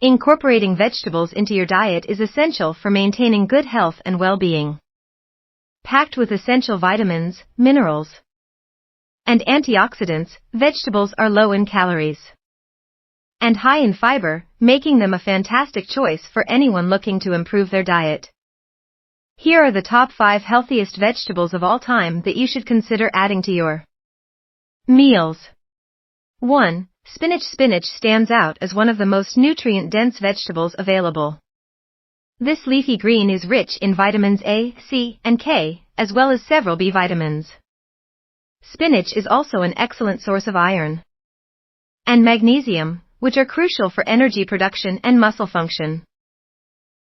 Incorporating vegetables into your diet is essential for maintaining good health and well-being. Packed with essential vitamins, minerals, and antioxidants, vegetables are low in calories and high in fiber, making them a fantastic choice for anyone looking to improve their diet. Here are the top 5 healthiest vegetables of all time that you should consider adding to your meals. 1. Spinach. Spinach stands out as one of the most nutrient-dense vegetables available. This leafy green is rich in vitamins A, C, and K, as well as several B vitamins. Spinach is also an excellent source of iron and magnesium, which are crucial for energy production and muscle function.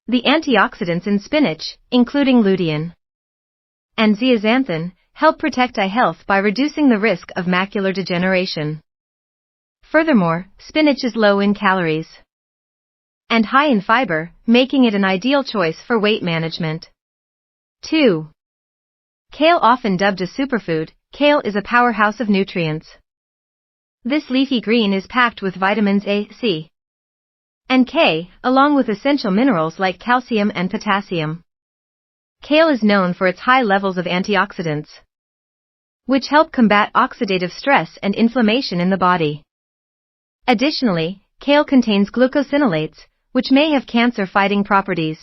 The antioxidants in spinach, including lutein and zeaxanthin, help protect eye health by reducing the risk of macular degeneration. Furthermore, spinach is low in calories and high in fiber, making it an ideal choice for weight management. 2. Kale. Often dubbed a superfood, kale is a powerhouse of nutrients. This leafy green is packed with vitamins A, C, and K, along with essential minerals like calcium and potassium. Kale is known for its high levels of antioxidants, which help combat oxidative stress and inflammation in the body. Additionally, kale contains glucosinolates, which may have cancer-fighting properties.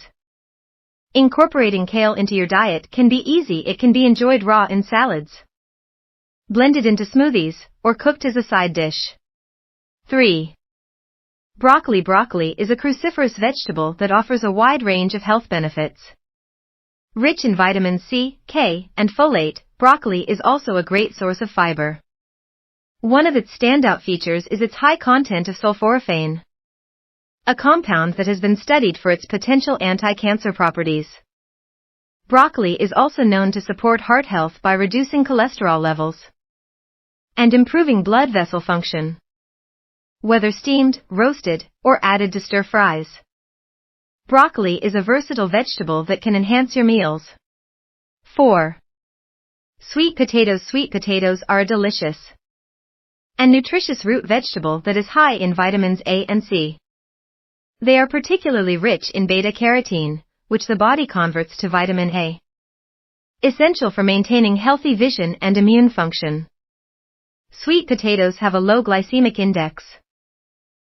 Incorporating kale into your diet can be easy. It can be enjoyed raw in salads, blended into smoothies, or cooked as a side dish. 3. Broccoli. Broccoli is a cruciferous vegetable that offers a wide range of health benefits. Rich in vitamins C, K, and folate, broccoli is also a great source of fiber. One of its standout features is its high content of sulforaphane, a compound that has been studied for its potential anti-cancer properties. Broccoli is also known to support heart health by reducing cholesterol levels and improving blood vessel function. Whether steamed, roasted, or added to stir-fries, broccoli is a versatile vegetable that can enhance your meals. 4. Sweet potatoes. Sweet potatoes are a delicious and nutritious root vegetable that is high in vitamins A and C. They are particularly rich in beta-carotene, which the body converts to vitamin A, essential for maintaining healthy vision and immune function. Sweet potatoes have a low glycemic index,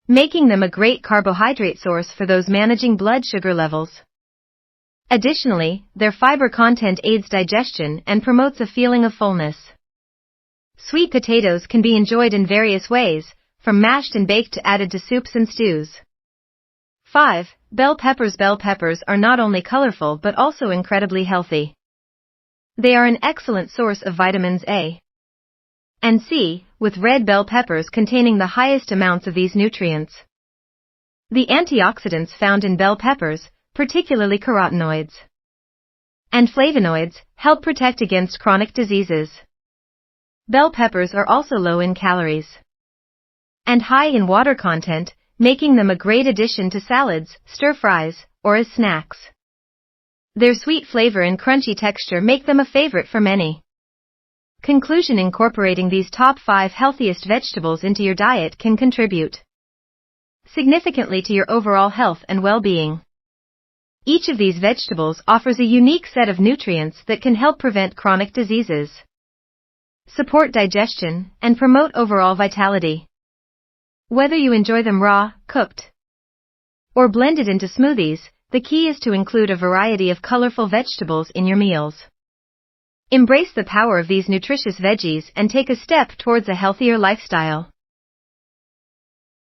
making them a great carbohydrate source for those managing blood sugar levels. Additionally, their fiber content aids digestion and promotes a feeling of fullness. Sweet potatoes can be enjoyed in various ways, from mashed and baked to added to soups and stews. 5. Bell peppers. Bell peppers are not only colorful but also incredibly healthy. They are an excellent source of vitamins A and C, with red bell peppers containing the highest amounts of these nutrients. The antioxidants found in bell peppers, particularly carotenoids and flavonoids, help protect against chronic diseases. Bell peppers are also low in calories and high in water content, making them a great addition to salads, stir-fries, or as snacks. Their sweet flavor and crunchy texture make them a favorite for many. Conclusion: incorporating these top 5 healthiest vegetables into your diet can contribute significantly to your overall health and well-being. Each of these vegetables offers a unique set of nutrients that can help prevent chronic diseases, support digestion, and promote overall vitality. Whether you enjoy them raw, cooked, or blended into smoothies, the key is to include a variety of colorful vegetables in your meals. Embrace the power of these nutritious veggies and take a step towards a healthier lifestyle.